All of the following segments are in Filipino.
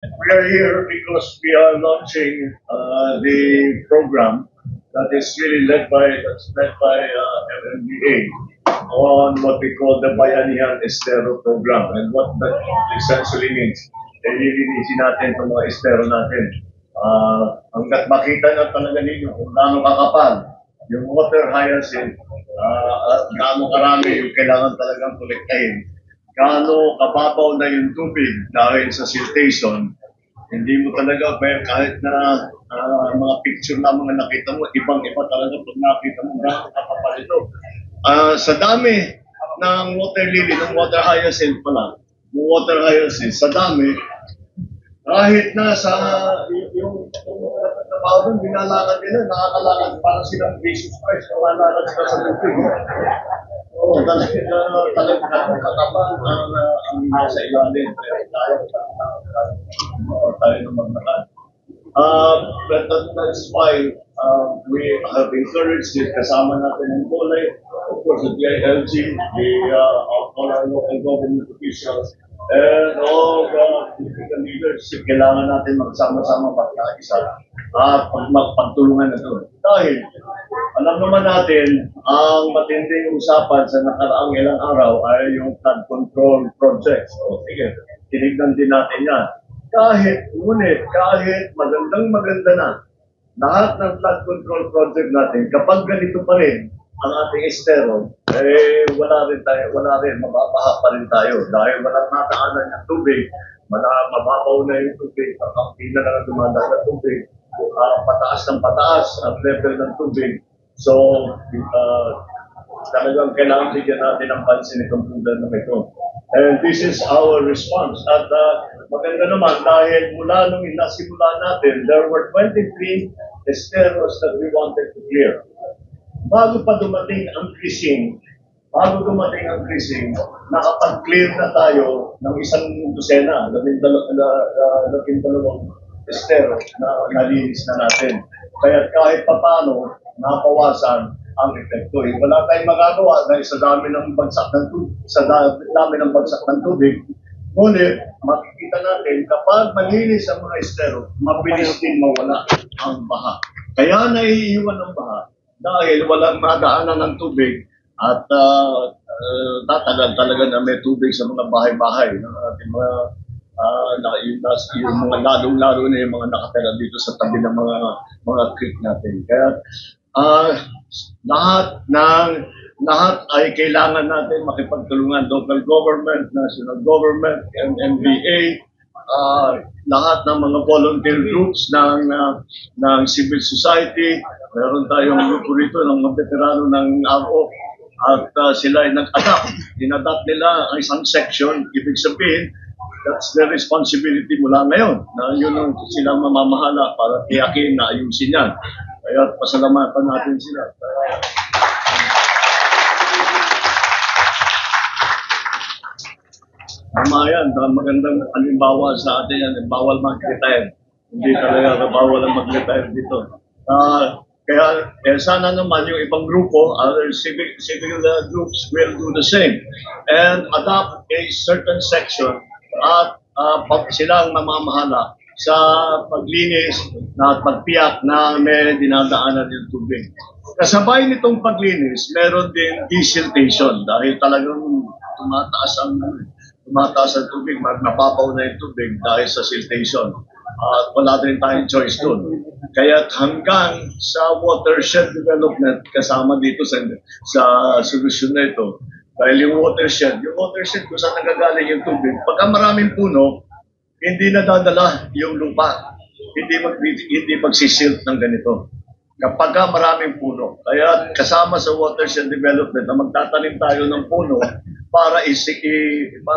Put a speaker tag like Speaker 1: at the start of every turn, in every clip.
Speaker 1: We are here because we are launching the program that is really led by MMDA on what we call the Bayanihan Estero program. And what that essentially means, lilinisin natin itong mga estero natin. Hanggat makita na talaga ninyo kung gaano kakapal yung water hyacinth, at gaano karami yung kailangan talagang kolektahin, gaano kababaw na yung tubig dahil sa siltation, hindi mo talaga kahit na mga picture na mga nakita mo, ibang-iba talaga pag nakita mo gaano kakapal ito. Sa dami ng water lily, ng water hyacinth pala, yung water hyacinth, sa dami, kahit na sa yung trabaho doon, binalakad nila, nakakalakad para silang Jesus Christ, kumalalakad sila sa tubig. Oo, talagang kakapal ang nasa ilalim. Tayo na maglakad. That's why we have encouraged it. Kasama natin ang kulay, of course, the DILG, all our local government officials, and all the political leaders. Kailangan natin magsama-sama pagkaisa at magpagtulungan na ito. Dahil alam naman natin, ang matinding usapan sa nakaraang ilang araw ay yung flood control projects. O sige, tinignan din natin yan. Kahit magandang maganda na, lahat ng flood control project natin, kapag ganito pa rin ang ating estero, wala rin, mababaha pa rin tayo dahil walang nataanan ng tubig, mababaw na yung tubig, kakampi na lang ang dumadaan ng tubig, pataas ng pataas ang level ng tubig. So, talagang kailangan bigyan natin ng pansin itong problema ito. And this is our response. At maganda naman dahil mula nung inasimula natin, there were 23 esteros that we wanted to clear. Bago pa dumating ang cleansing, nakapag-clear na tayo ng isang dosena, labing dalawang estero na nalinis na natin. Kaya kahit paano, napawasan ang epekto. Wala tayong magagawa dahil sa dami ng bagsak ng tubig. Ngunit, makikita natin, kapag malinis ang mga estero, mabilis din mawala ang baha. Kaya naiiwan ang baha dahil walang madaanan ng tubig at tatagal talaga na may tubig sa mga bahay-bahay ng ating yung mga lalong-lalo na yung mga nakatira dito sa tabi ng mga creek natin. Kaya lahat ay kailangan natin makipagtulungan, local government, national government, MMDA, lahat ng mga volunteer groups ng civil society. Meron tayong grupo rito ng mga veterano ng RO at sila ay nag-adapt. In-adapt nila ang isang section. Ibig sabihin, that's their responsibility mula ngayon na yun ang sila mamamahala para tiyakin na ayusin yan. Kaya pasalamatan natin sila. Tama yan. Magandang halimbawa sa atin yan. Bawal mag-retire. Hindi talaga bawal ang mag-retire dito. Kaya sana naman yung ibang grupo, other civil groups will do the same and adopt a certain section at sila ang mamamahala sa paglinis na pagpiyak na may dinadaanan yung tubig. Kasabay nitong paglinis, meron din desiltation dahil talagang tumataas ang tubig, napapaw na yung tubig dahil sa siltation. At wala din tayong choice doon. Kaya hanggang sa watershed development kasama dito sa solusyon na ito, dahil yung watershed kung saan nagagaling yung tubig, pagka maraming puno, hindi nadadala yung lupa. Hindi magsisilt ng ganito. Kapag maraming puno. Kaya kasama sa watershed development na magtatanim tayo ng puno para hindi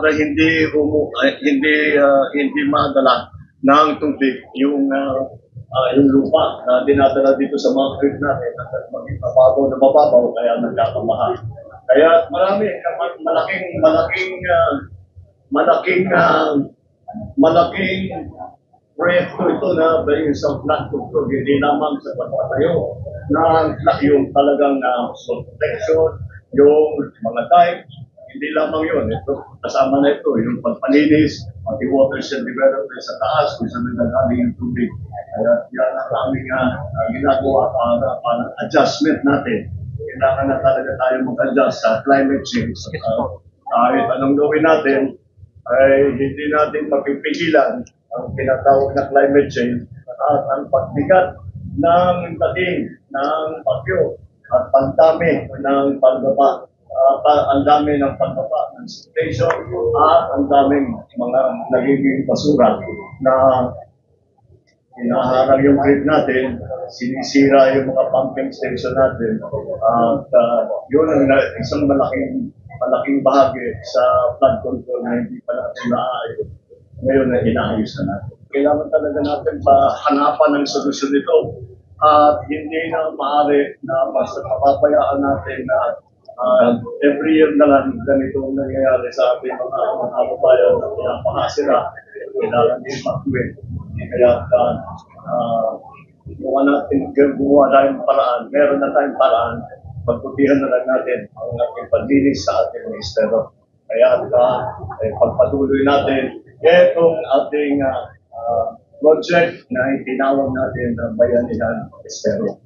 Speaker 1: madala ng tubig yung lupa na dinadala dito sa mga creek natin at maging mababaw kaya nagkakamaha. Kaya malaking proyekto ito na sa flood control, hindi lamang sa pagpatayo ng yung talagang protection, yung mga dike, hindi lamang yun. Ito, kasama na ito, yung pagpalinis, pati watershed development sa taas, kung saan nagagaling yung tubig. Kaya yan ang aming ginagawa para adjustment natin. Kailangan na talaga tayo mag-adjust sa climate change. Kahit anong gawin natin, ay hindi natin mapipigilan ang tinatawag na climate change at ang pagbigat ng dating ng bagyo at pagdami ng pagbaba. Ang dami ng pagbaba ng station at ang daming mga nagiging basura na hinaharang yung creek natin, sinisira yung mga pumping station natin, at yun ang isang malaking bahagi sa flood control na hindi pa natin naayos. Ngayon na inaayos na natin. Kailangan talaga natin hanapan ng solusyon nito at hindi na maaari na basta papabayaan natin na every year na lang ganito ang nangyayari sa ating mga kababayan na pinapakasira. Kailangan din mag-win. Kaya gumawa tayong paraan, meron na tayong paraan, pagputihan na lang natin ang ating paglinis sa ating ministero. Kaya pagpatuloy natin itong ating project na itinawag natin ng Bayanihan Ministero.